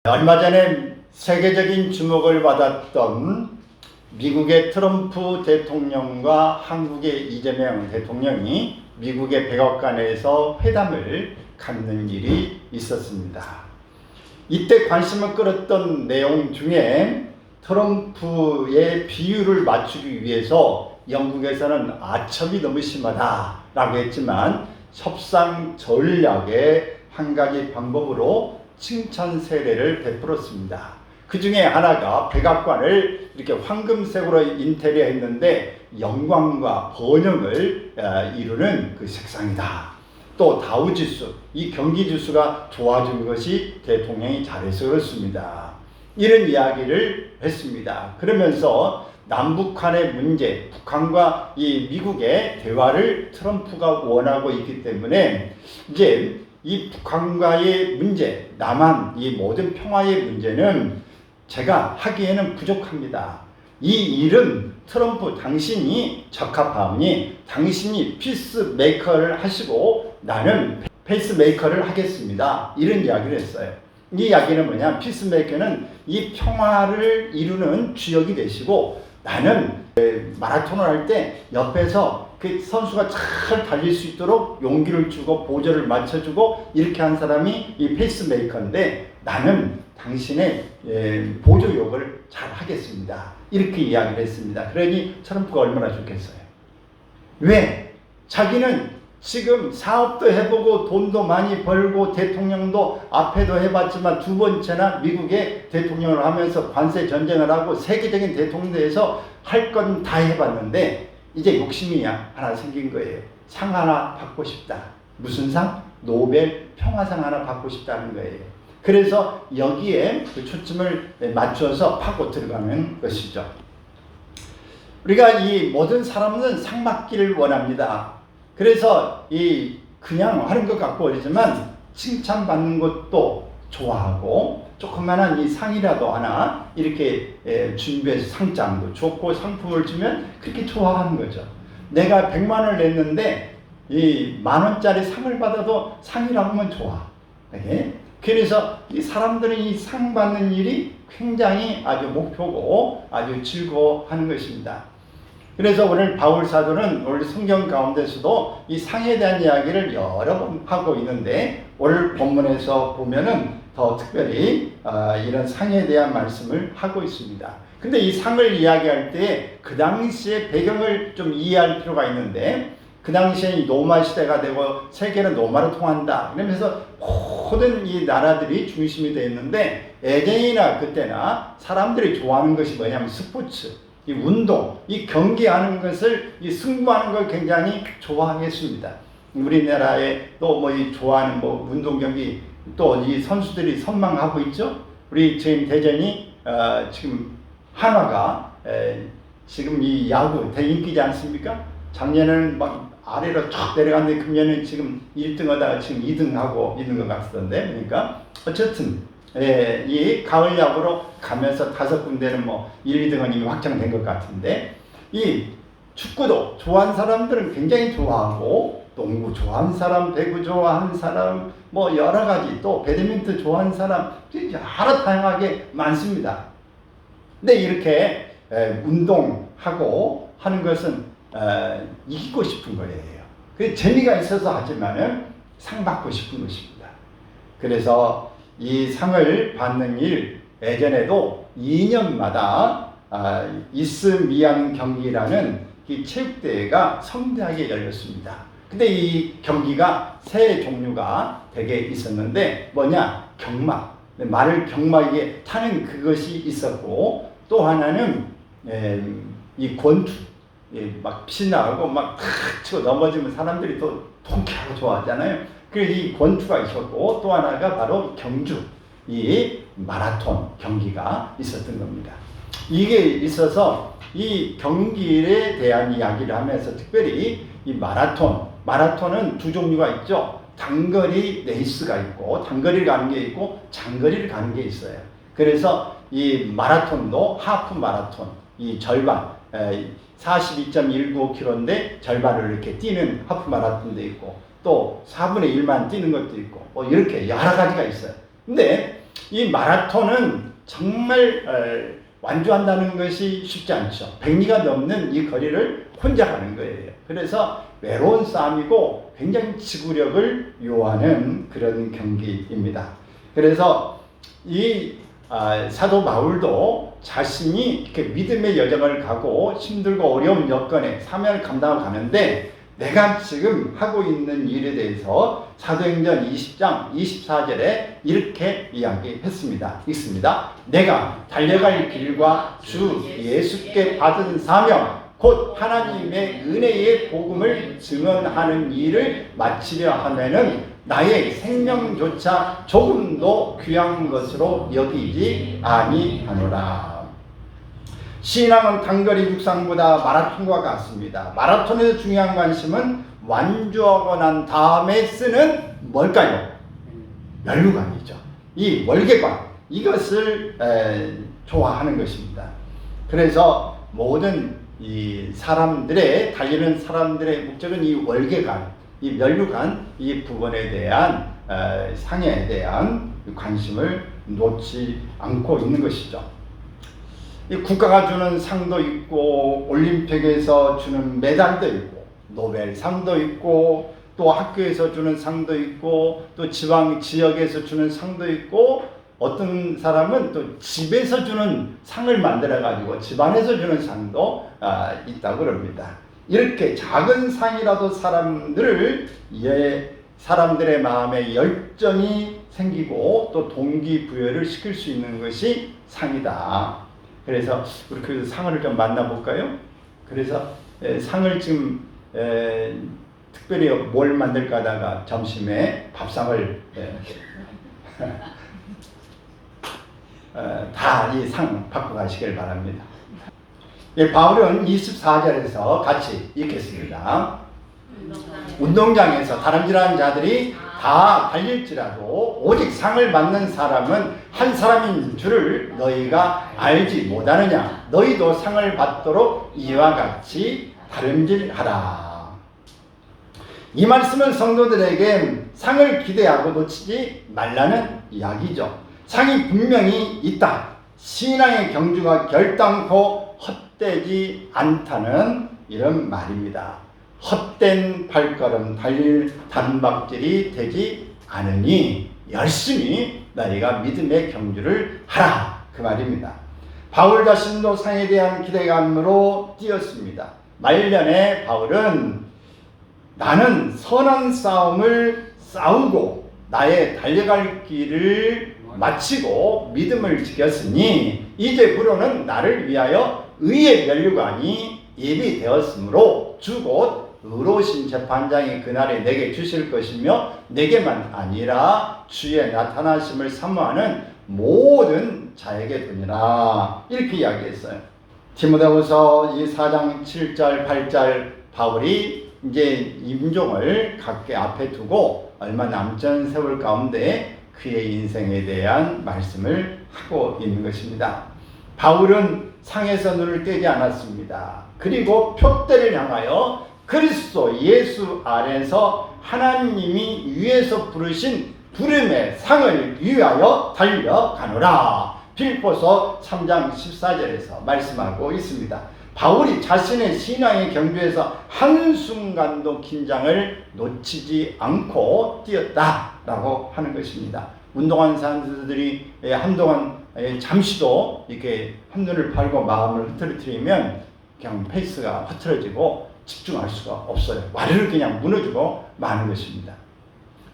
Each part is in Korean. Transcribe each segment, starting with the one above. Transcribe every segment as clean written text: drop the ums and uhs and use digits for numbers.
얼마 전에 세계적인 주목을 받았던 미국의 트럼프 대통령과 한국의 이재명 대통령이 미국의 백악관에서 회담을 갖는 일이 있었습니다. 이때 관심을 끌었던 내용 중에 트럼프의 비율을 맞추기 위해서 영국에서는 아첨이 너무 심하다라고 했지만 협상 전략의 한 가지 방법으로 칭찬 세례를 베풀었습니다. 그 중에 하나가 백악관을 이렇게 황금색으로 인테리어 했는데 영광과 번영을 이루는 그 색상이다. 또 다우지수, 이 경기지수가 좋아진 것이 대통령이 잘해서 그렇습니다. 이런 이야기를 했습니다. 그러면서 남북한의 문제, 북한과 이 미국의 대화를 트럼프가 원하고 있기 때문에 이제 이 북한과의 문제, 남한 이 모든 평화의 문제는 제가 하기에는 부족합니다. 이 일은 트럼프 당신이 적합하오니 당신이 피스메이커를 하시고 나는 페이스메이커를 하겠습니다. 이런 이야기를 했어요. 이 이야기는 뭐냐? 피스메이커는 이 평화를 이루는 주역이 되시고 나는 마라톤을 할 때 옆에서 그 선수가 잘 달릴 수 있도록 용기를 주고 보조를 맞춰주고 이렇게 한 사람이 이 페이스메이커인데 나는 당신의 보조역을 잘 하겠습니다. 이렇게 이야기를 했습니다. 그러니 트럼프가 얼마나 좋겠어요. 왜? 자기는 지금 사업도 해보고 돈도 많이 벌고 대통령도 앞에도 해봤지만 두 번째나 미국의 대통령을 하면서 관세 전쟁을 하고 세계적인 대통령에서 할 건 다 해봤는데 이제 욕심이 하나 생긴 거예요. 상 하나 받고 싶다. 무슨 상? 노벨 평화상 하나 받고 싶다는 거예요. 그래서 여기에 그 초점을 맞춰서 파고 들어가는 것이죠. 우리가 이 모든 사람은 상 받기를 원합니다. 그래서 이 그냥 하는 것 같고 그러지만 칭찬받는 것도 좋아하고 조그만한 이 상이라도 하나 이렇게 준비해서 상장도 좋고 상품을 주면 그렇게 좋아하는 거죠. 내가 100만 원을 냈는데 이 10,000원짜리 상을 받아도 상이라고 하면 좋아. 네? 그래서 이 사람들은 이 상 받는 일이 굉장히 아주 목표고 아주 즐거워하는 것입니다. 그래서 오늘 바울 사도는 오늘 성경 가운데서도 이 상에 대한 이야기를 여러 번 하고 있는데 오늘 본문에서 보면은 더 특별히 이런 상에 대한 말씀을 하고 있습니다. 근데 이 상을 이야기할 때 그 당시의 배경을 좀 이해할 필요가 있는데 그 당시에 로마 시대가 되고 세계는 로마로 통한다. 그러면서 모든 이 나라들이 중심이 되어 있는데 예전이나 그때나 사람들이 좋아하는 것이 뭐냐면 스포츠, 이 운동, 이 경기하는 것을 이 승부하는 걸 굉장히 좋아했습니다. 우리나라에 또 뭐 이 좋아하는 뭐 운동 경기 또 이 선수들이 선망하고 있죠. 우리 지금 대전이 지금 한화가 지금 이 야구 대인기지 않습니까? 작년에는 막 아래로 쫙 내려갔는데 금년은 지금 1등하다가 지금 2등하고 있는 것 같던데 그러니까 어쨌든 이 가을 야구로 가면서 5군데는 뭐 1, 2등은 이미 확정된 것 같은데 이 축구도 좋아하는 사람들은 굉장히 좋아하고 농구 좋아하는 사람, 배구 좋아하는 사람 뭐 여러 가지 또 배드민턴 좋아하는 사람 여러 다양하게 많습니다. 근데 이렇게 운동하고 하는 것은 이기고 싶은 거예요. 그 재미가 있어서 하지만은 상 받고 싶은 것입니다. 그래서 이 상을 받는 일 예전에도 2년마다 이스미안 경기라는 이 체육대회가 성대하게 열렸습니다. 근데 이 경기가 세 종류가 되게 있었는데 뭐냐? 경마. 말을 경마에 타는 그것이 있었고 또 하나는 이 권투. 막 피나고 막 치고 넘어지면 사람들이 또 통쾌하고 좋아하잖아요. 그래서 이 권투가 있었고 또 하나가 바로 경주, 이 마라톤 경기가 있었던 겁니다. 이게 있어서 이 경기에 대한 이야기를 하면서 특별히 이 마라톤은 두 종류가 있죠. 단거리 레이스가 있고 단거리를 가는 게 있고 장거리를 가는 게 있어요. 그래서 이 마라톤도 하프 마라톤, 이 절반 42.195km인데 절반을 이렇게 뛰는 하프 마라톤도 있고 또 4분의 1만 뛰는 것도 있고 뭐 이렇게 여러 가지가 있어요. 근데 이 마라톤은 정말 완주한다는 것이 쉽지 않죠. 100리가 넘는 이 거리를 혼자 가는 거예요. 그래서 외로운 싸움이고 굉장히 지구력을 요하는 그런 경기입니다. 그래서 이 사도 바울도 자신이 이렇게 믿음의 여정을 가고 힘들고 어려운 여건에 사명을 감당하고 가는데 내가 지금 하고 있는 일에 대해서 사도행전 20장 24절에 이렇게 이야기했습니다. 읽습니다. 내가 달려갈 길과 주 예수께 받은 사명 곧 하나님의 은혜의 복음을 증언하는 일을 마치려 하면은 나의 생명조차 조금도 귀한 것으로 여기지 아니하노라. 신앙은 단거리 육상보다 마라톤과 같습니다. 마라톤에서 중요한 관심은 완주하고 난 다음에 쓰는 뭘까요? 멸류관이죠. 이 월계관, 이것을 좋아하는 것입니다. 그래서 모든 이 사람들의 달리는 사람들의 목적은 이 월계관, 이 멸류관, 이 부분에 대한 상에 대한 관심을 놓지 않고 있는 것이죠. 이 국가가 주는 상도 있고 올림픽에서 주는 메달도 있고 노벨상도 있고 또 학교에서 주는 상도 있고 또 지역에서 주는 상도 있고 어떤 사람은 또 집에서 주는 상을 만들어 가지고 집안에서 주는 상도 있다고 그럽니다. 이렇게 작은 상이라도 사람들의 마음에 열정이 생기고 또 동기부여를 시킬 수 있는 것이 상이다. 그래서 우리 그 상을 좀 만나볼까요? 그래서 상을 지금 특별히 뭘 만들까 하다가 점심에 밥상을 다 이 상 받고 가시길 바랍니다. 바울은 24절에서 같이 읽겠습니다. 운동장에서 다름질하는 자들이 다 달릴지라도 오직 상을 받는 사람은 한 사람인 줄을 너희가 알지 못하느냐. 너희도 상을 받도록 이와 같이 다름질하라. 이 말씀은 성도들에게 상을 기대하고 놓치지 말라는 이야기죠. 상이 분명히 있다. 신앙의 경주가 결단코 헛되지 않다는 이런 말입니다. 헛된 발걸음 달릴 단박질이 되지 않으니 열심히 너희가 믿음의 경주를 하라, 그 말입니다. 바울 자신도 상에 대한 기대감으로 뛰었습니다. 말년에 바울은 나는 선한 싸움을 싸우고 나의 달려갈 길을 마치고 믿음을 지켰으니 이제부로는 나를 위하여 의의 면류관이 예비되었으므로 주 곧 의로우신 재판장이 그날에 내게 주실 것이며 내게만 아니라 주의 나타나심을 사모하는 모든 자에게 되니라. 이렇게 이야기했어요. 디모데후서 4장 7절 8절 바울이 이제 임종을 각기 앞에 두고 얼마 남지 않은 세월 가운데 그의 인생에 대한 말씀을 하고 있는 것입니다. 바울은 상에서 눈을 떼지 않았습니다. 그리고 표대를 향하여 그리스도 예수 안에서 하나님이 위에서 부르신 부름의 상을 위하여 달려가노라. 빌립보서 3장 14절에서 말씀하고 있습니다. 바울이 자신의 신앙의 경주에서 한순간도 긴장을 놓치지 않고 뛰었다라고 하는 것입니다. 운동하는 사람들이 한동안 잠시도 이렇게 한눈을 팔고 마음을 흐트러뜨리면 그냥 페이스가 흐트러지고 집중할 수가 없어요. 와르르 그냥 무너지고 마는 것입니다.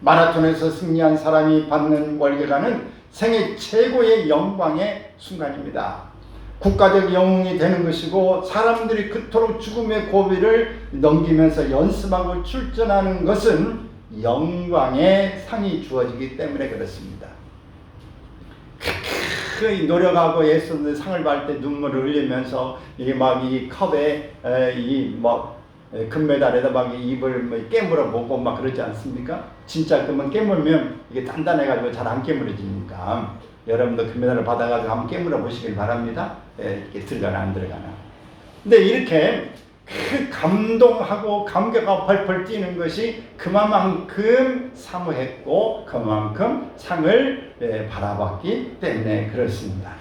마라톤에서 승리한 사람이 받는 월계관은 생애 최고의 영광의 순간입니다. 국가적 영웅이 되는 것이고 사람들이 그토록 죽음의 고비를 넘기면서 연습하고 출전하는 것은 영광의 상이 주어지기 때문에 그렇습니다. 노력하고 애쓰는 상을 받을 때 눈물을 흘리면서 이 컵에 금메달에다 막 입을 깨물어 보고 막 그러지 않습니까? 진짜 그러면 깨물면 이게 단단해가지고 잘 안 깨물어지니까 여러분도 금메달을 받아가지고 한번 깨물어 보시길 바랍니다. 이게 들어가나 안 들어가나. 근데 이렇게 그 감동하고 감격하고 펄펄 뛰는 것이 그만큼 사모했고 그만큼 상을 바라봤기 때문에 그렇습니다.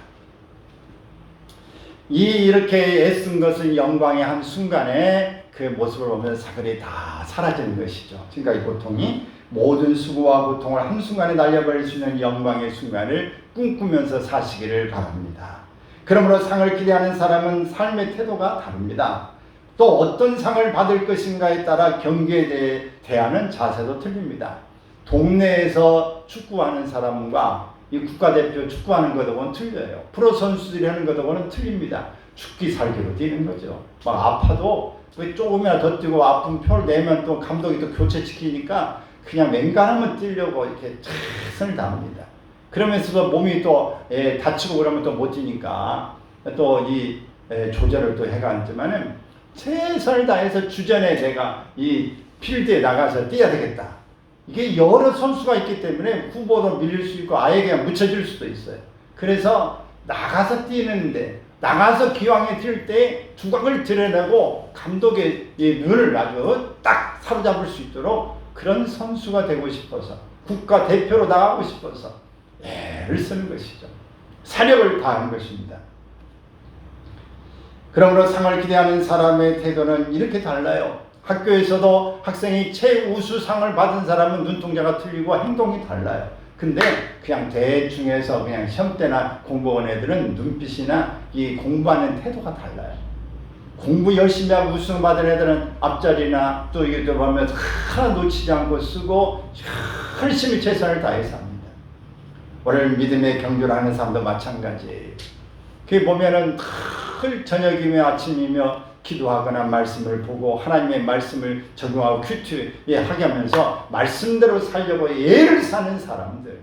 이렇게 애쓴 것은 영광의 한 순간에 그 모습을 보면 사글이 다 사라지는 것이죠. 지금까지 고통이 모든 수고와 고통을 한순간에 날려버릴 수 있는 영광의 순간을 꿈꾸면서 사시기를 바랍니다. 그러므로 상을 기대하는 사람은 삶의 태도가 다릅니다. 또 어떤 상을 받을 것인가에 따라 경기에 대하는 자세도 틀립니다. 동네에서 축구하는 사람과 이 국가대표 축구하는 것하고는 틀려요. 프로 선수들이 하는 것하고는 틀립니다. 죽기 살기로 뛰는 거죠. 막 아파도 조금이나 더 뛰고 아픈 표를 내면 또 감독이 또 교체시키니까 그냥 맹간하면 뛰려고 이렇게 최선을 다합니다. 그러면서도 몸이 또 다치고 그러면 또 못 뛰니까 또 이 조절을 또 해가지만은 최선을 다해서 주전에 내가 이 필드에 나가서 뛰어야 되겠다. 이게 여러 선수가 있기 때문에 후보로 밀릴 수 있고 아예 그냥 묻혀질 수도 있어요. 그래서 나가서 뛰는데 나가서 기왕에 뛸 때 두각을 드러내고 감독의 눈을 아주 딱 사로잡을 수 있도록 그런 선수가 되고 싶어서 국가대표로 나가고 싶어서 애를 쓰는 것이죠. 사력을 다하는 것입니다. 그러므로 상을 기대하는 사람의 태도는 이렇게 달라요. 학교에서도 학생이 최우수상을 받은 사람은 눈동자가 틀리고 행동이 달라요. 근데 그냥 대충해서 그냥 시험 때나 공부한 애들은 눈빛이나 이 공부하는 태도가 달라요. 공부 열심히 하고 우승 받은 애들은 앞자리나 또 이게 또 보면 하나 놓치지 않고 쓰고 열심히 최선을 다해서 합니다. 오늘 믿음의 경주를 하는 사람도 마찬가지예요. 그게 보면은 늘 저녁이며 아침이며 기도하거나 말씀을 보고 하나님의 말씀을 적용하고 큐티하게 하면서 말씀대로 살려고 애를 사는 사람들,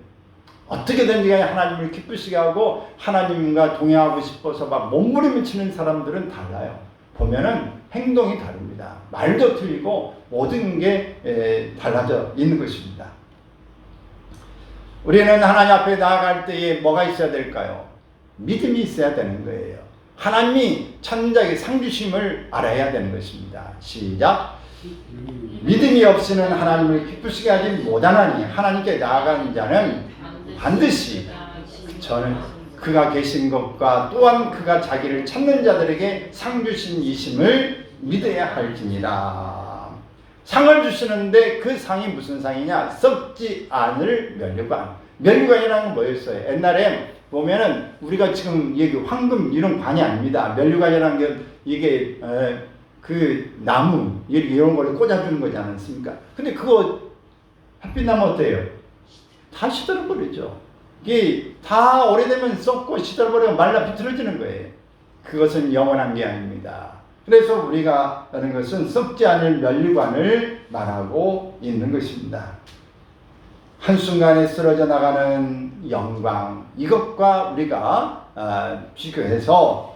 어떻게든지 하나님을 기쁘시게 하고 하나님과 동행하고 싶어서 막 몸부림을 치는 사람들은 달라요. 보면은 행동이 다릅니다. 말도 틀리고 모든 게 달라져 있는 것입니다. 우리는 하나님 앞에 나아갈 때에 뭐가 있어야 될까요? 믿음이 있어야 되는 거예요. 하나님이 천자의 상주심을 알아야 되는 것입니다. 시작. 믿음이 없이는 하나님을 기쁘시게 하지 못하나니 하나님께 나아가는 자는 반드시 저는 그가 계신 것과 또한 그가 자기를 찾는 자들에게 상 주신 이심을 믿어야 할지니라. 상을 주시는데 그 상이 무슨 상이냐? 썩지 않을 면류관. 면류관이라는 건 뭐였어요? 옛날에 보면은 우리가 지금 얘기 황금 이런 관이 아닙니다. 면류관이라는 게 이게 그 나무 이런 걸 꽂아주는 거지 않습니까? 근데 그거 햇빛 나면 어때요? 다 시들어버리죠. 이게 다 오래되면 썩고 시들어버리고 말라 비틀어지는 거예요. 그것은 영원한 게 아닙니다. 그래서 우리가 하는 것은 썩지 않을 면류관을 말하고 있는 것입니다. 한순간에 쓰러져 나가는 영광, 이것과 우리가 비교해서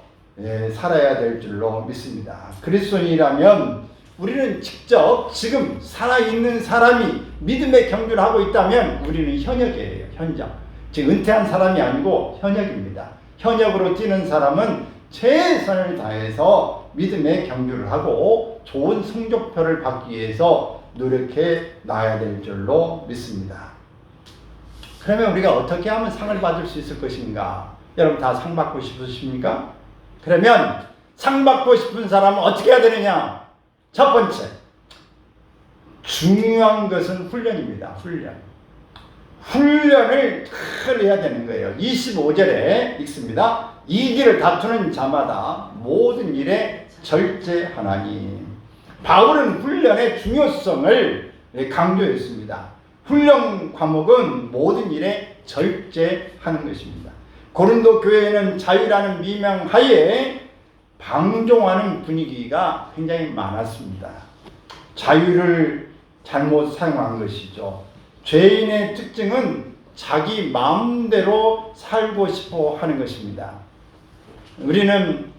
살아야 될 줄로 믿습니다. 그리스도인이라면 우리는 직접 지금 살아있는 사람이 믿음의 경주를 하고 있다면 우리는 현역이에요. 현장. 즉 은퇴한 사람이 아니고 현역입니다. 현역으로 뛰는 사람은 최선을 다해서 믿음의 경주를 하고 좋은 성적표를 받기 위해서 노력해 나가야 될 줄로 믿습니다. 그러면 우리가 어떻게 하면 상을 받을 수 있을 것인가? 여러분 다 상 받고 싶으십니까? 그러면 상 받고 싶은 사람은 어떻게 해야 되느냐? 첫 번째, 중요한 것은 훈련입니다. 훈련을 잘 해야 되는 거예요. 25절에 읽습니다. 이 길을 다투는 자마다 모든 일에 절제하나니. 바울은 훈련의 중요성을 강조했습니다. 훈련 과목은 모든 일에 절제하는 것입니다. 고린도 교회에는 자유라는 미명하에 방종하는 분위기가 굉장히 많았습니다. 자유를 잘못 사용한 것이죠. 죄인의 특징은 자기 마음대로 살고 싶어 하는 것입니다. 우리는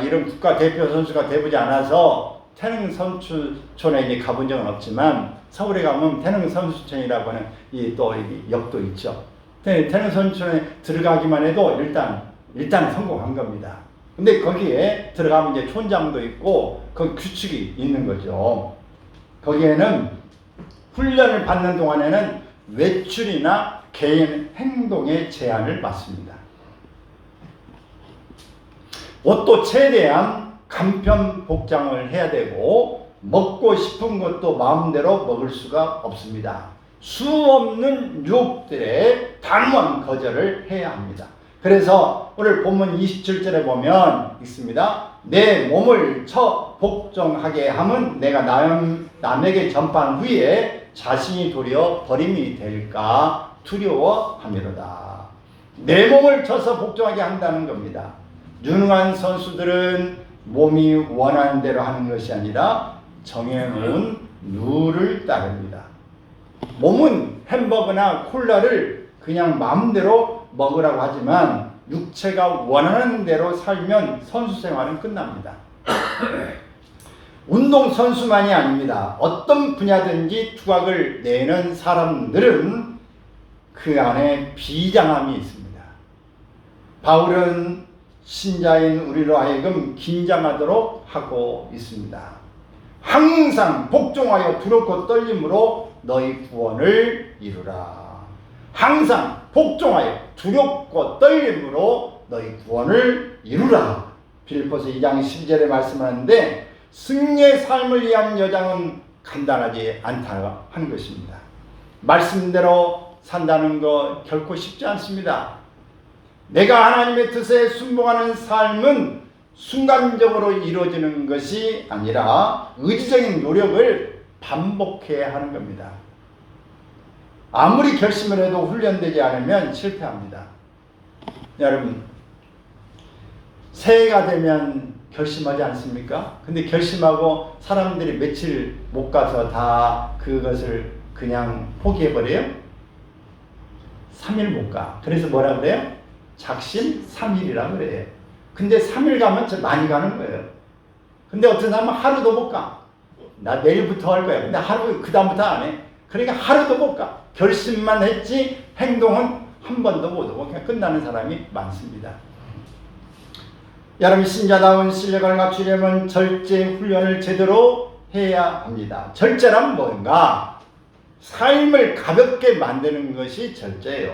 이런 국가대표 선수가 되보지 않아서 태릉선수촌에 이제 가본 적은 없지만 서울에 가면 태릉선수촌이라고 하는 또 역도 있죠. 태릉선수촌에 들어가기만 해도 일단 성공한 겁니다. 근데 거기에 들어가면 이제 촌장도 있고 그 규칙이 있는 거죠. 거기에는 훈련을 받는 동안에는 외출이나 개인 행동에 제한을 받습니다. 옷도 최대한 간편 복장을 해야 되고 먹고 싶은 것도 마음대로 먹을 수가 없습니다. 수없는 유혹들에 단호한 거절을 해야 합니다. 그래서 오늘 본문 27절에 보면 있습니다. 내 몸을 처 복종하게 함은 내가 남에게 전파한 후에 자신이 도리어 버림이 될까 두려워함이로다. 내 몸을 쳐서 복종하게 한다는 겁니다. 유능한 선수들은 몸이 원하는 대로 하는 것이 아니라 정해놓은 룰을 따릅니다. 몸은 햄버거나 콜라를 그냥 마음대로 먹으라고 하지만 육체가 원하는 대로 살면 선수 생활은 끝납니다. 운동선수만이 아닙니다. 어떤 분야든지 두각을 내는 사람들은 그 안에 비장함이 있습니다. 바울은 신자인 우리로 하여금 긴장하도록 하고 있습니다. 항상 복종하여 두렵고 떨림으로 너희 구원을 이루라. 항상 복종하여 두렵고 떨림으로 너희 구원을 이루라. 빌립보서 2장 12절에 말씀하는데 승리의 삶을 위한 여정은 간단하지 않다 하는 것입니다. 말씀대로 산다는 거 결코 쉽지 않습니다. 내가 하나님의 뜻에 순종하는 삶은 순간적으로 이루어지는 것이 아니라 의지적인 노력을 반복해야 하는 겁니다. 아무리 결심을 해도 훈련되지 않으면 실패합니다. 여러분, 새해가 되면 결심하지 않습니까? 근데 결심하고 사람들이 며칠 못 가서 다 그것을 그냥 포기해버려요? 3일 못 가. 그래서 뭐라 그래요? 작심 3일이라 그래요. 근데 3일 가면 좀 많이 가는 거예요. 근데 어떤 사람은 하루도 못 가. 나 내일부터 할 거야. 근데 하루, 그 다음부터 안 해. 그러니까 하루도 못 가. 결심만 했지 행동은 한 번도 못 하고 그냥 끝나는 사람이 많습니다. 여러분, 신자다운 실력을 갖추려면 절제 훈련을 제대로 해야 합니다. 절제란 뭔가? 삶을 가볍게 만드는 것이 절제예요.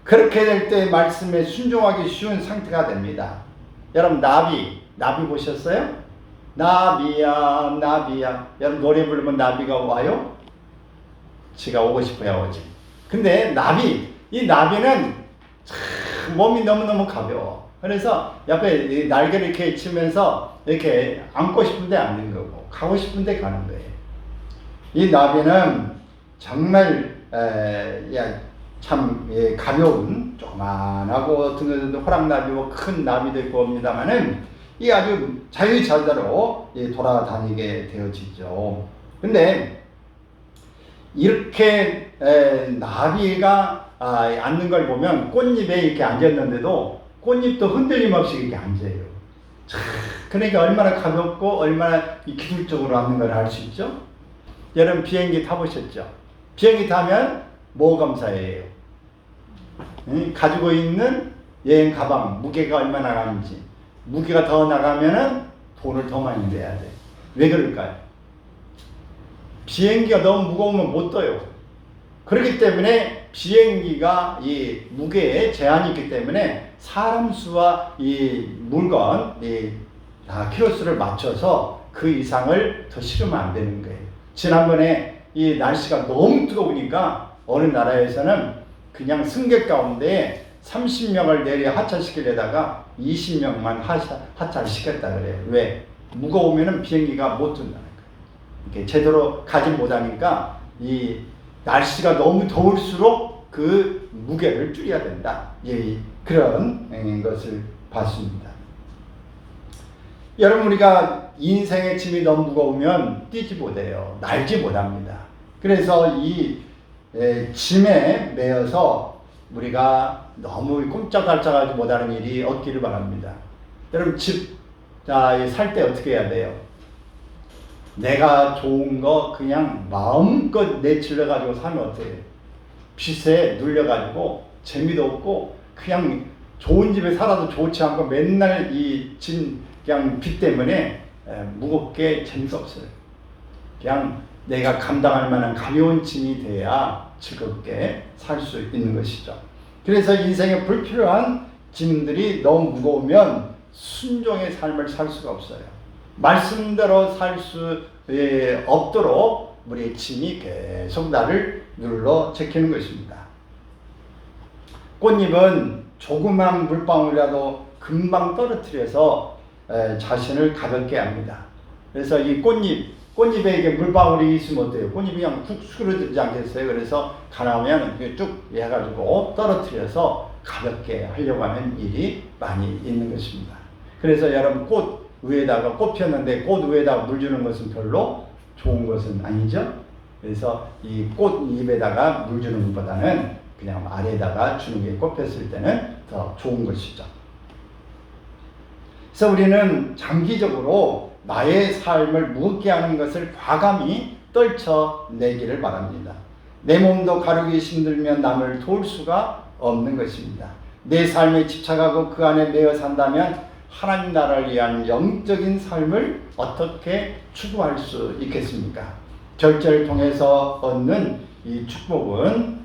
그렇게 될 때 말씀에 순종하기 쉬운 상태가 됩니다. 여러분, 나비 보셨어요? 나비야 나비야. 여러분, 노래 부르면 나비가 와요? 지가 오고 싶어야 오지. 근데 이 나비는 참 몸이 너무너무 가벼워. 그래서 옆에 날개를 이렇게 치면서 이렇게 앉고 싶은데 앉는 거고 가고 싶은데 가는 거예요. 이 나비는 정말 참 가벼운 조그만하고 등에도 호랑나비고 큰 나비도 있고 옵니다만은 이 아주 자유자재로 돌아다니게 되어지죠. 근데 이렇게 나비가 앉는 걸 보면 꽃잎에 이렇게 앉았는데도 꽃잎도 흔들림 없이 이렇게 앉아요. 그러니까 얼마나 가볍고 얼마나 기술적으로 앉는 걸 알 수 있죠. 여러분, 비행기 타보셨죠? 비행기 타면 뭐 검사해요? 가지고 있는 여행 가방 무게가 얼마나 나가는지. 무게가 더 나가면은 돈을 더 많이 내야 돼. 왜 그럴까요? 비행기가 너무 무거우면 못 떠요. 그렇기 때문에 비행기가 이 무게에 제한이 있기 때문에 사람 수와 이 물건 다 키로수를 맞춰서 그 이상을 더 실으면 안 되는 거예요. 지난번에 이 날씨가 너무 뜨거우니까 어느 나라에서는 그냥 승객 가운데 30명을 내려 하차시키려다가 20명만 하차시켰다 그래요. 왜? 무거우면은 비행기가 못 뜬다는 거예요. 이렇게 제대로 가지 못하니까 이 날씨가 너무 더울수록 그 무게를 줄여야 된다. 그런 것을 봤습니다. 여러분, 우리가 인생의 짐이 너무 무거우면 뛰지 못해요. 날지 못합니다. 그래서 이 짐에 매여서 우리가 너무 꼼짝달짝하지 못하는 일이 없기를 바랍니다. 여러분, 집 살 때 어떻게 해야 돼요? 내가 좋은 거 그냥 마음껏 내질러가지고 사면 어때요? 빚에 눌려가지고 재미도 없고 그냥 좋은 집에 살아도 좋지 않고 맨날 이 그냥 빚 때문에 무겁게 재미가 없어요. 그냥 내가 감당할 만한 가벼운 짐이 돼야 즐겁게 살 수 있는 것이죠. 그래서 인생에 불필요한 짐들이 너무 무거우면 순종의 삶을 살 수가 없어요. 말씀대로 살 수 없도록 우리의 짐이 계속 나를 눌러 제키는 것입니다. 꽃잎은 조그만 물방울이라도 금방 떨어뜨려서 자신을 가볍게 합니다. 그래서 이 꽃잎에 이게 물방울이 있으면 어때요? 꽃잎이 그냥 훅 수그러들지 않겠어요? 그래서 가나오면 쭉 해가지고 떨어뜨려서 가볍게 하려고 하는 일이 많이 있는 것입니다. 그래서 여러분 꽃 위에다가 꽃 폈는데 꽃 위에다가 물 주는 것은 별로 좋은 것은 아니죠. 그래서 이 꽃잎에다가 물 주는 것보다는 그냥 아래에다가 주는 게 꽃 폈을 때는 더 좋은 것이죠. 그래서 우리는 장기적으로 나의 삶을 무겁게 하는 것을 과감히 떨쳐내기를 바랍니다. 내 몸도 가르기 힘들면 남을 도울 수가 없는 것입니다. 내 삶에 집착하고 그 안에 매여 산다면 하나님 나라를 위한 영적인 삶을 어떻게 추구할 수 있겠습니까? 절제를 통해서 얻는 이 축복은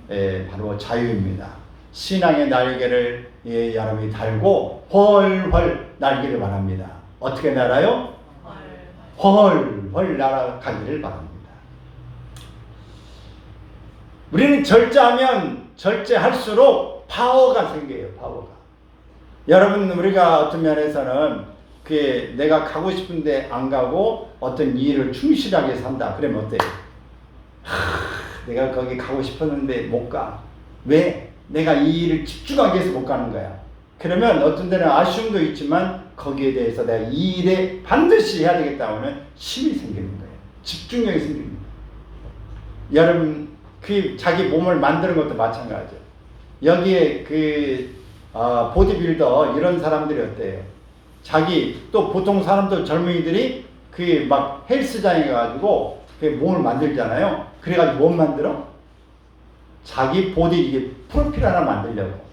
바로 자유입니다. 신앙의 날개를 여러분이 달고 훨훨 날기를 바랍니다. 어떻게 날아요? 훨훨 날아가기를 바랍니다. 우리는 절제하면 절제할수록 파워가 생겨요. 파워가. 여러분 우리가 어떤 면에서는 그게 내가 가고 싶은데 안 가고 어떤 일을 충실하게 산다. 그러면 어때요? 내가 거기 가고 싶었는데 못 가. 왜? 내가 이 일을 집중하기 위해서 못 가는 거야. 그러면 어떤 데는 아쉬움도 있지만 거기에 대해서 내가 이 일에 반드시 해야 되겠다고는 힘이 생기는 거예요. 집중력이 생기는 거예요. 여러분 그 자기 몸을 만드는 것도 마찬가지죠. 여기에 보디빌더 이런 사람들이 어때요? 자기 또 보통 사람들 젊은이들이 그 막 헬스장에 가가지고 그 몸을 만들잖아요. 그래가지고 뭘 만들어? 자기 보디 이게 프로필 하나 만들려고.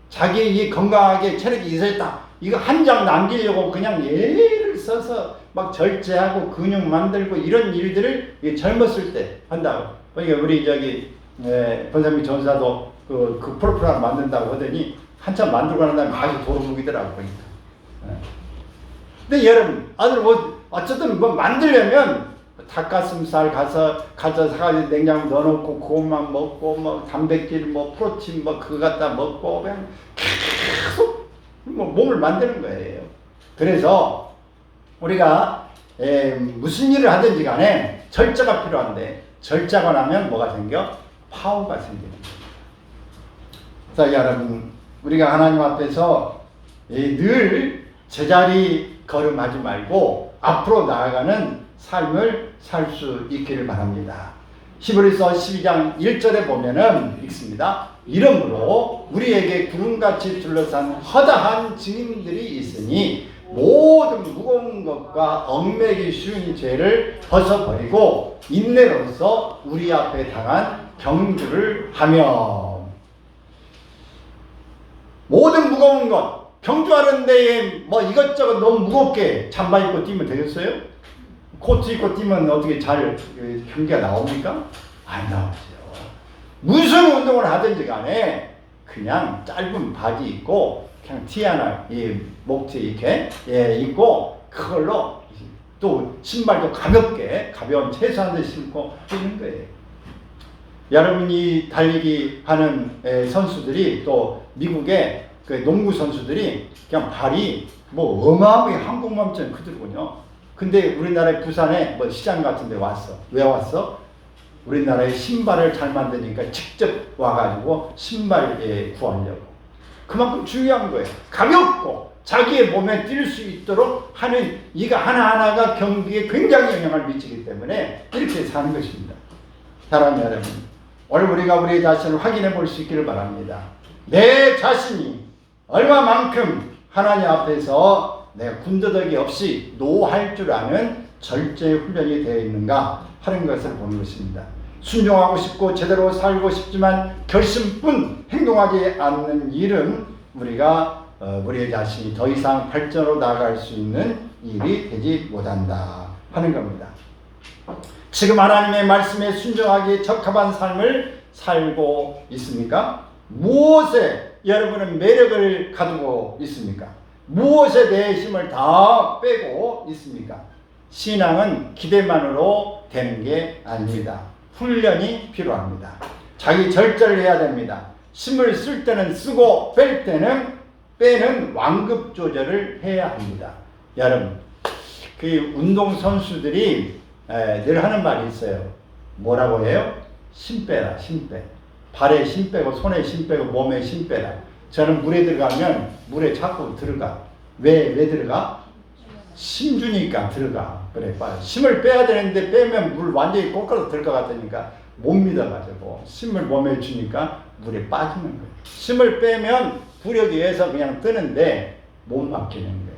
자기 이 건강하게 체력이 있었다. 이거 한 장 남기려고 그냥 애를 써서 막 절제하고 근육 만들고 이런 일들을 젊었을 때 한다고. 그러니까 우리 권상미 전사도 그 프로필 하나 만든다고 하더니 한참 만들고 난 다음에 아주 도루묵이더라고 보니까. 근데 여러분, 어쨌든 뭐 만들려면 닭가슴살 가서 사가지고 냉장고 넣어놓고 그것만 먹고 뭐 단백질 뭐 프로틴 뭐 그거 갖다 먹고 그냥 계속 뭐 몸을 만드는 거예요. 그래서 우리가 무슨 일을 하든지 간에 절제가 필요한데 절제가 나면 뭐가 생겨? 파워가 생기는 거예요. 자, 여러분 우리가 하나님 앞에서 늘 제자리 걸음하지 말고 앞으로 나아가는 삶을 살 수 있기를 바랍니다. 히브리서 12장 1절에 보면은 읽습니다. 이러므로 우리에게 구름같이 둘러싼 허다한 증인들이 있으니 모든 무거운 것과 얽매기 쉬운 죄를 벗어버리고 인내로서 우리 앞에 당한 경주를 하며. 모든 무거운 것, 경주하는 데에 뭐 이것저것 너무 무겁게 잠바 입고 뛰면 되겠어요? 코트 입고 뛰면 어떻게 잘 경기가 나옵니까? 안 나오죠. 무슨 운동을 하든지 간에 그냥 짧은 바지 입고 그냥 티 하나 목뒤에 이렇게 입고 그걸로 또 신발도 가벼운 최소한도 신고 뛰는 거예요. 여러분이 달리기 하는 선수들이 또 미국의 그 농구 선수들이 그냥 발이 뭐 어마어마하게 한국맘처럼 크더군요. 근데 우리나라의 부산에 뭐 시장 같은 데 왔어. 왜 왔어? 우리나라의 신발을 잘 만드니까 직접 와가지고 신발 구하려고. 그만큼 중요한 거예요. 가볍고 자기의 몸에 뛸 수 있도록 하는 이거 하나하나가 경기에 굉장히 영향을 미치기 때문에 이렇게 사는 것입니다. 사랑하는 여러분, 오늘 우리가 우리 자신을 확인해 볼 수 있기를 바랍니다. 내 자신이 얼마만큼 하나님 앞에서 내가 군더더기 없이 노할 줄 아는 절제 훈련이 되어 있는가 하는 것을 보는 것입니다. 순종하고 싶고 제대로 살고 싶지만 결심뿐 행동하지 않는 일은 우리가 우리 자신이 더 이상 발전으로 나아갈 수 있는 일이 되지 못한다 하는 겁니다. 지금 하나님의 말씀에 순종하기에 적합한 삶을 살고 있습니까? 무엇에 여러분은 매력을 가지고 있습니까? 무엇에 내 힘을 다 빼고 있습니까? 신앙은 기대만으로 되는 게 아닙니다. 훈련이 필요합니다. 자기 절제를 해야 됩니다. 힘을 쓸 때는 쓰고 뺄 때는 빼는 완급 조절을 해야 합니다. 여러분, 그 운동선수들이 늘 하는 말이 있어요. 뭐라고 해요? 힘 빼라, 힘 빼. 발에 힘 빼고, 손에 힘 빼고, 몸에 힘 빼라. 저는 물에 들어가면 물에 자꾸 들어가. 왜 들어가? 힘 주니까 들어가. 그래, 힘을 빼야 되는데 빼면 물 완전히 꼬꾸라서 들어갈 것 같으니까 못 믿어가지고 힘을 몸에 주니까 물에 빠지는 거예요. 힘을 빼면 부력에 의해서 그냥 뜨는데 못 막히는 거예요.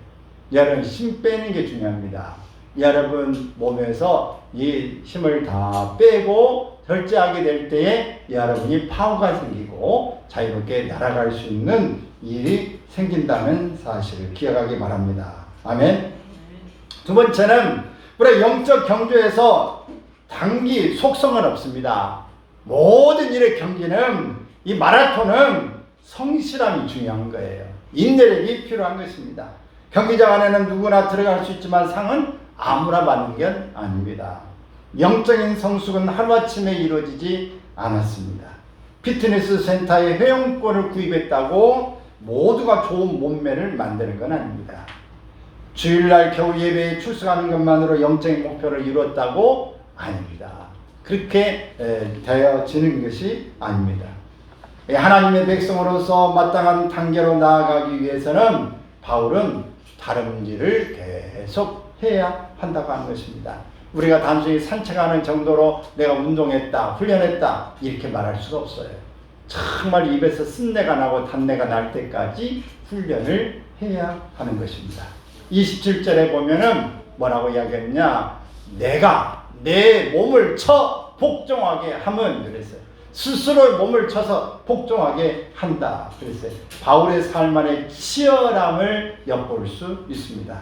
여러분, 힘 빼는 게 중요합니다. 여러분 몸에서 이 힘을 다 빼고 절제하게 될 때에 여러분이 파워가 생기고 자유롭게 날아갈 수 있는 일이 생긴다는 사실을 기억하기 바랍니다. 아멘. 두 번째는 우리 영적 경주에서 단기 속성은 없습니다. 모든 일의 경기는, 이 마라톤은 성실함이 중요한 거예요. 인내력이 필요한 것입니다. 경기장 안에는 누구나 들어갈 수 있지만 상은 아무나 받는 게 아닙니다. 영적인 성숙은 하루아침에 이루어지지 않았습니다. 피트니스 센터에 회원권을 구입했다고 모두가 좋은 몸매를 만드는 건 아닙니다. 주일날 겨우 예배에 출석하는 것만으로 영적인 목표를 이뤘다고 아닙니다. 그렇게 되어지는 것이 아닙니다. 하나님의 백성으로서 마땅한 단계로 나아가기 위해서는 바울은 다른 일을 계속 해야 한다고 하는 것입니다. 우리가 단순히 산책하는 정도로 내가 운동했다, 훈련했다 이렇게 말할 수가 없어요. 정말 입에서 쓴내가 나고 단내가 날 때까지 훈련을 해야 하는 것입니다. 27절에 보면은 뭐라고 이야기했냐? 내가 내 몸을 쳐 복종하게 하면 그랬어요. 스스로 몸을 쳐서 복종하게 한다 그랬어요. 바울의 삶 안에 치열함을 엿볼 수 있습니다.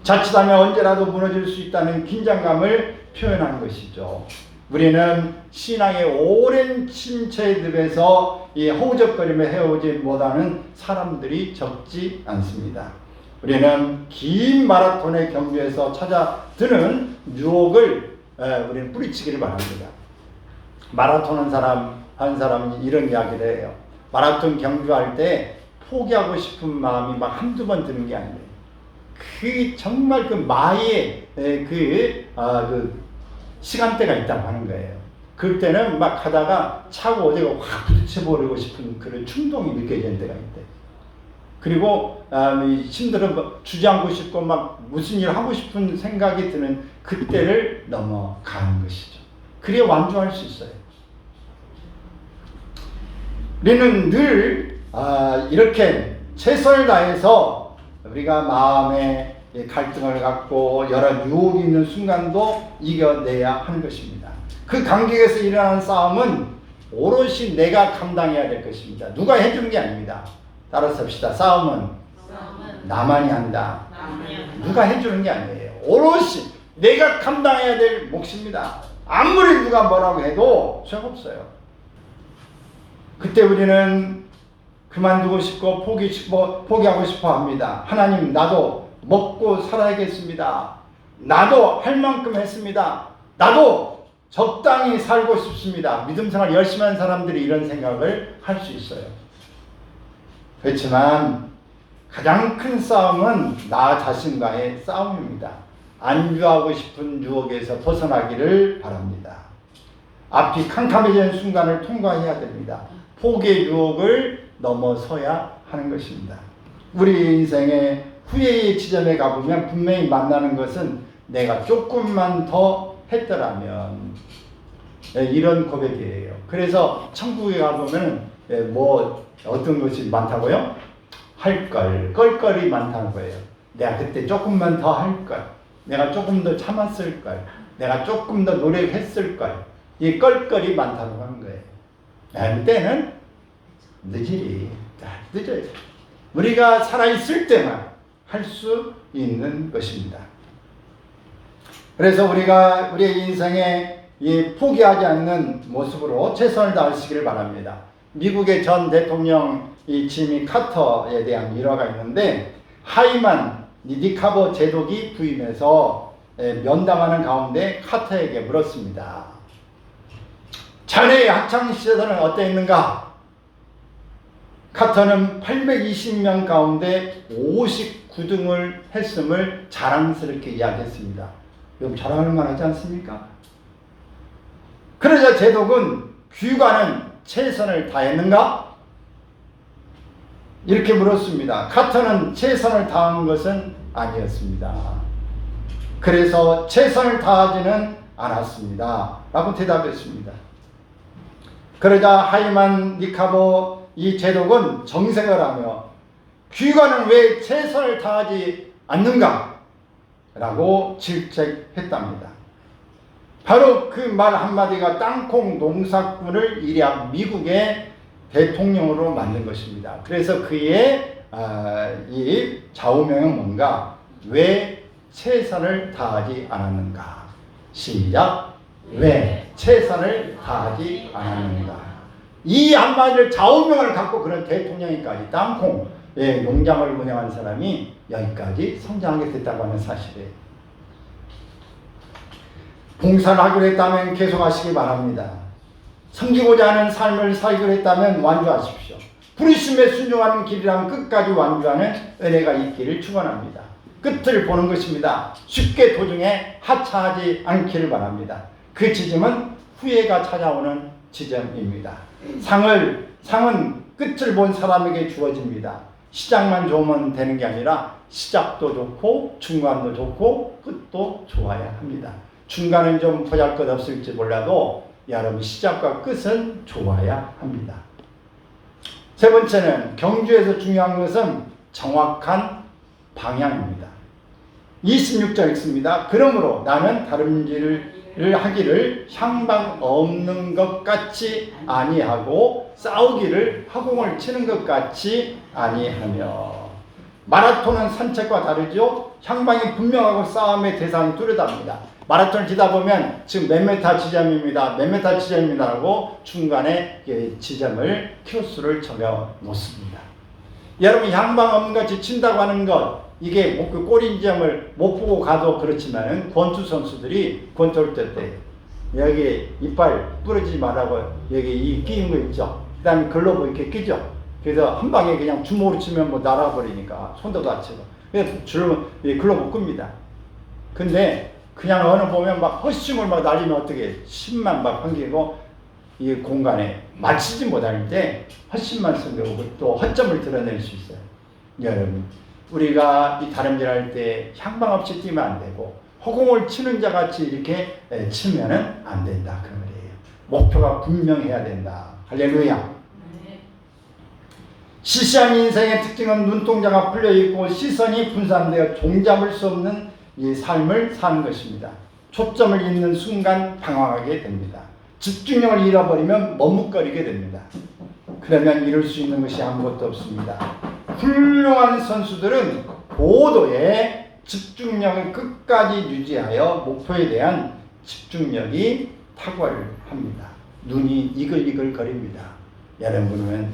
자칫하면 언제라도 무너질 수 있다는 긴장감을 표현한 것이죠. 우리는 신앙의 오랜 침체의 늪에서 이 허우적거리며 헤어오지 못하는 사람들이 적지 않습니다. 우리는 긴 마라톤의 경주에서 찾아드는 유혹을 우리는 뿌리치기를 바랍니다. 마라톤 한 사람이 이런 이야기를 해요. 마라톤 경주할 때 포기하고 싶은 마음이 막 한두 번 드는 게 아니에요. 그 정말 그 마의 그 시간대가 있다고 하는 거예요. 그때는 막 하다가 차고 어디가 확 부딪혀버리고 싶은 그런 충동이 느껴지는 때가 있대. 그리고 힘들어 주저앉고 싶고 막 무슨 일을 하고 싶은 생각이 드는 그때를 넘어가는 것이죠. 그래야 완주할 수 있어요. 우리는 늘 이렇게 최선을 다해서 우리가 마음에 갈등을 갖고 여러 유혹이 있는 순간도 이겨내야 하는 것입니다. 그 간격에서 일어나는 싸움은 오롯이 내가 감당해야 될 것입니다. 누가 해주는 게 아닙니다. 따라서 합시다. 싸움은 나만이 한다. 누가 해주는 게 아니에요. 오롯이 내가 감당해야 될 몫입니다. 아무리 누가 뭐라고 해도 소용없어요. 그때 우리는 그만두고 싶고 포기하고 싶어 합니다. 하나님, 나도 먹고 살아야겠습니다. 나도 할 만큼 했습니다. 나도 적당히 살고 싶습니다. 믿음 생활 열심히 하는 사람들이 이런 생각을 할 수 있어요. 그렇지만 가장 큰 싸움은 나 자신과의 싸움입니다. 안주하고 싶은 유혹에서 벗어나기를 바랍니다. 앞이 캄캄해지는 순간을 통과해야 됩니다. 포기의 유혹을 넘어서야 하는 것입니다. 우리 인생의 후회의 지점에 가보면 분명히 만나는 것은 내가 조금만 더 했더라면, 이런 고백이에요. 그래서 천국에 가보면 어떤 것이 많다고요? 껄거리 많다는 거예요. 내가 그때 조금만 더 할걸, 내가 조금 더 참았을걸, 내가 조금 더 노력했을걸, 이 껄거리 많다고 하는 거예요. 그때는 늦어요. 우리가 살아있을 때만 할 수 있는 것입니다. 그래서 우리가 우리의 인생에 이 포기하지 않는 모습으로 최선을 다하시기를 바랍니다. 미국의 전 대통령 이 지미 카터에 대한 일화가 있는데, 하이만 니디카보 제독이 부임해서 면담하는 가운데 카터에게 물었습니다. 자네의 학창시절은 어땠는가? 카터는 820명 가운데 59등을 했음을 자랑스럽게 이야기했습니다. 여러분 자랑할 만하지 않습니까? 그러자 제독은 귀관은 최선을 다했는가? 이렇게 물었습니다. 카터는 최선을 다한 것은 아니었습니다. 그래서 최선을 다하지는 않았습니다. 라고 대답했습니다. 그러자 하이만 니카보 이 제독은 정색을 하며 귀관은 왜 최선을 다하지 않는가? 라고 질책했답니다. 바로 그 말 한마디가 땅콩 농사꾼을 이략 미국의 대통령으로 만든 것입니다. 그래서 그의 이 좌우명은 뭔가? 왜 최선을 다하지 않았는가? 시작. 왜 최선을 다하지 않았는가? 이 한마디를 좌우명을 갖고 그런 대통령이까지 땅콩 농장을 운영한 사람이 여기까지 성장하게 됐다고 하는 사실이에요. 봉사를 하기로 했다면 계속하시기 바랍니다. 섬기고자 하는 삶을 살기로 했다면 완주하십시오. 부르심에 순종하는 길이란 끝까지 완주하는 은혜가 있기를 축원합니다. 끝을 보는 것입니다. 쉽게 도중에 하차하지 않기를 바랍니다. 그 지점은 후회가 찾아오는 지점입니다. 상은 끝을 본 사람에게 주어집니다. 시작만 좋으면 되는 게 아니라 시작도 좋고 중간도 좋고 끝도 좋아야 합니다. 중간은 좀 보잘것없을지 몰라도 여러분 시작과 끝은 좋아야 합니다. 세 번째는 경주에서 중요한 것은 정확한 방향입니다. 26절 읽습니다. 그러므로 나는 다름질을 하기를 향방 없는 것 같이 아니하고 싸우기를 허공을 치는 것 같이 아니하며. 마라톤은 산책과 다르죠. 향방이 분명하고 싸움의 대상이 뚜렷합니다. 마라톤을 뛰다 보면 지금 몇 메타 지점입니다. 몇 메타 지점입니다라고 중간에 지점을 키로수를 적어 놓습니다. 여러분 향방 없는 것이 친다고 하는 것, 이게 그 꼬리 지점을 못 보고 가도 그렇지만 권투 선수들이 권투를 때 여기 이빨 부러지지 말라고 여기 이 끼는 거 있죠. 그 다음에 글러브 이렇게 끼죠. 그래서 한 방에 그냥 주먹으로 치면 뭐 날아버리니까 손도 다치고. 그래서 글러브 끕니다. 근데 그냥 어느 보면 막 헛심을 막 날리면 어떻게 심만 막 한기고 이 공간에 맞추지 못할 때 헛심만 쓰고 또 허점을 드러낼 수 있어요. 여러분 우리가 이 다름질할 때 향방 없이 뛰면 안 되고 허공을 치는 자 같이 이렇게 치면은 안 된다 그 말이에요. 목표가 분명해야 된다. 할렐루야. 시시한 인생의 특징은 눈동자가 풀려있고 시선이 분산되어 종잡을 수 없는 이 삶을 사는 것입니다. 초점을 잃는 순간 방황하게 됩니다. 집중력을 잃어버리면 머뭇거리게 됩니다. 그러면 이룰 수 있는 것이 아무것도 없습니다. 훌륭한 선수들은 고도의 집중력을 끝까지 유지하여 목표에 대한 집중력이 탁월합니다. 눈이 이글이글 거립니다. 여러분은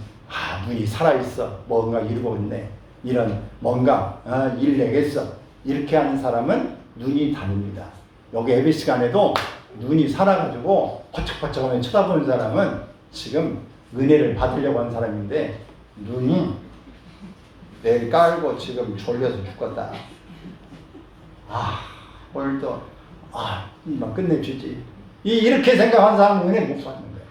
눈이 살아있어. 뭔가 이루고 있네. 이런 뭔가 일 내겠어. 이렇게 하는 사람은 눈이 다릅니다. 여기 예배 시간에도 눈이 살아가지고 퍼쩍퍼쩍하면 쳐다보는 사람은 지금 은혜를 받으려고 하는 사람인데 눈이 내일 깔고 지금 졸려서 죽겠다. 오늘도 이만 끝내주지. 이렇게 생각하는 사람은 은혜 못 받는 거예요.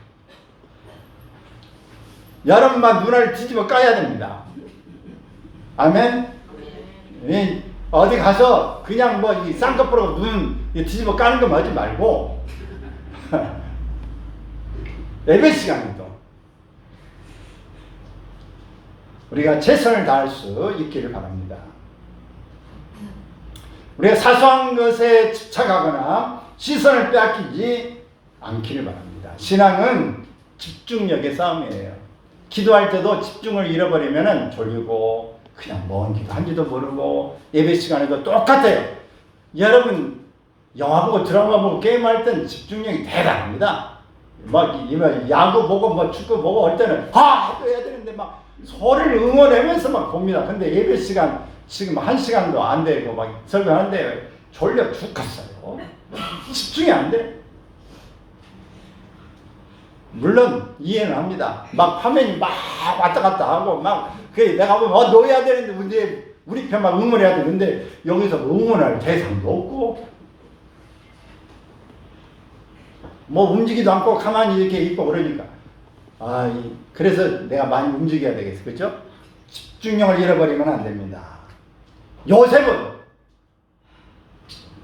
여러분만 눈을 뒤집어 까야 됩니다. 아멘. 어디 가서 그냥 뭐 이 쌍꺼풀로 눈 뒤집어 까는 거 하지 말고 예배 시간에도 우리가 최선을 다할 수 있기를 바랍니다. 우리가 사소한 것에 집착하거나 시선을 빼앗기지 않기를 바랍니다. 신앙은 집중력의 싸움이에요. 기도할 때도 집중을 잃어버리면 졸리고 그냥 뭔 기도 한지도 모르고 예배 시간에도 똑같아요. 여러분 영화 보고 드라마 보고 게임할 때는 집중력이 대단합니다. 막 야구 보고 뭐 축구 보고 할 때는 또 해야 되는데 막 소리를 응원하면서 막 봅니다. 근데 예배 시간 지금 1시간도 안 되고 막 설교하는데 졸려 죽겠어요. 집중이 안 돼. 물론 이해는 합니다. 막 화면이 막 왔다 갔다 하고 막 내가 보면 넣어야 되는데 우리 편 막 응원해야 되는데 여기서 응원할 대상도 없고 뭐 움직이도 않고 가만히 이렇게 있고 그러니까 그래서 내가 많이 움직여야 되겠어. 그렇죠? 집중력을 잃어버리면 안 됩니다. 요셉은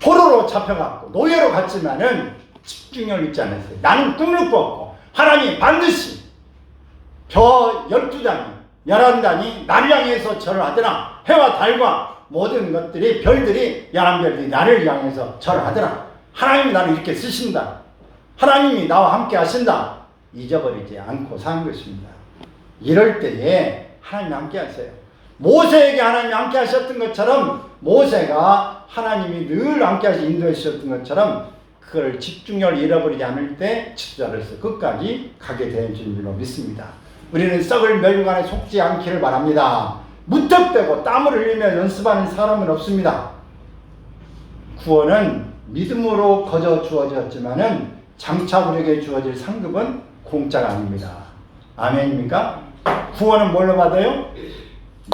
포로로 잡혀갔고 노예로 갔지만은 집중력을 잃지 않았어요. 나는 꿈을 꾸었고 하나님 반드시 저 12단이 11단이 나를 향해서 절을 하더라. 해와 달과 모든 것들이 별들이 11별들이 나를 향해서 절을 하더라. 하나님이 나를 이렇게 쓰신다. 하나님이 나와 함께 하신다. 잊어버리지 않고 사는 것입니다. 이럴 때에 하나님이 함께 하세요. 모세에게 하나님이 함께 하셨던 것처럼 모세가 하나님이 늘 함께 하시 인도해 주셨던 것처럼 그걸 집중력을 잃어버리지 않을 때 지도자로서 끝까지 가게 되는 줄로 믿습니다. 우리는 썩을 멸류관에 속지 않기를 바랍니다. 무턱대고 땀을 흘리며 연습하는 사람은 없습니다. 구원은 믿음으로 거저 주어졌지만은 장차 우리에게 주어질 상급은 공짜가 아닙니다. 아멘입니까? 구원은 뭘로 받아요?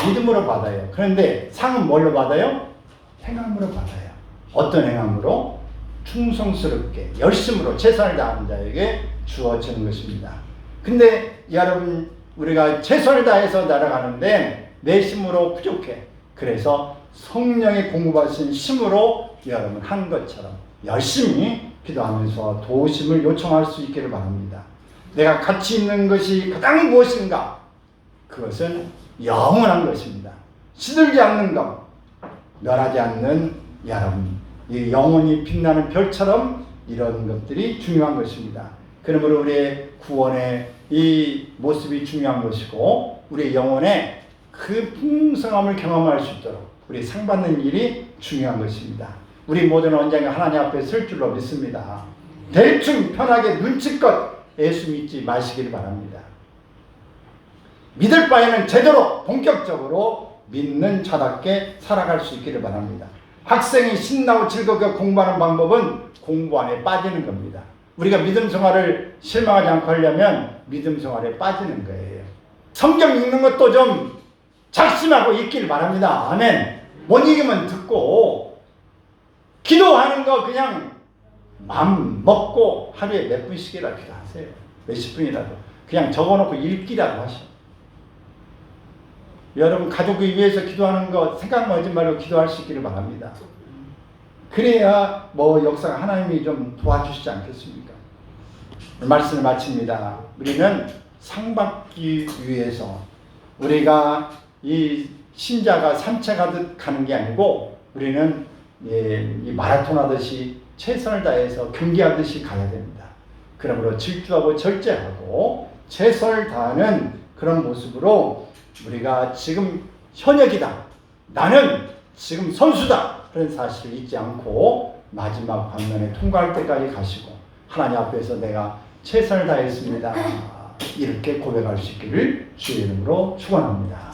믿음으로 받아요. 그런데 상은 뭘로 받아요? 행함으로 받아요. 어떤 행함으로? 충성스럽게 열심으로 최선을 다하는 자에게 주어지는 것입니다. 근데 여러분 우리가 최선을 다해서 날아가는데 내 힘으로 부족해. 그래서 성령의 공급하신 힘으로 여러분 한 것처럼 열심히 기도하면서 도우심을 요청할 수 있기를 바랍니다. 내가 가치 있는 것이 가장 무엇인가? 그것은 영원한 것입니다. 시들지 않는 것, 멸하지 않는 여러분, 이 영원히 빛나는 별처럼 이런 것들이 중요한 것입니다. 그러므로 우리의 구원의 이 모습이 중요한 것이고 우리의 영혼의 그 풍성함을 경험할 수 있도록 우리 상 받는 일이 중요한 것입니다. 우리 모두는 언젠가 하나님 앞에 설 줄로 믿습니다. 대충 편하게 눈치껏 예수 믿지 마시기를 바랍니다. 믿을 바에는 제대로 본격적으로 믿는 자답게 살아갈 수 있기를 바랍니다. 학생이 신나고 즐겁게 공부하는 방법은 공부 안에 빠지는 겁니다. 우리가 믿음 생활을 실망하지 않고 하려면 믿음 생활에 빠지는 거예요. 성경 읽는 것도 좀 작심하고 읽기를 바랍니다. 아멘. 못 읽으면 듣고 기도하는 거 그냥 마음 먹고 하루에 몇 분씩이라도 기도하세요. 몇십 분이라도. 그냥 적어놓고 읽기라도 하셔. 여러분 가족을 위해서 기도하는 거 생각하지 말고 기도할 수 있기를 바랍니다. 그래야 뭐 역사가 하나님이 좀 도와주시지 않겠습니까? 말씀을 마칩니다. 우리는 상 받기 위해서 우리가 이 신자가 산책하듯 가는 게 아니고 우리는 이 마라톤 하듯이 최선을 다해서 경기하듯이 가야 됩니다. 그러므로 질주하고 절제하고 최선을 다하는 그런 모습으로 우리가 지금 현역이다. 나는 지금 선수다. 그런 사실을 잊지 않고 마지막 방면에 통과할 때까지 가시고 하나님 앞에서 내가 최선을 다했습니다. 이렇게 고백할 수 있기를 주의 이름으로 축원합니다.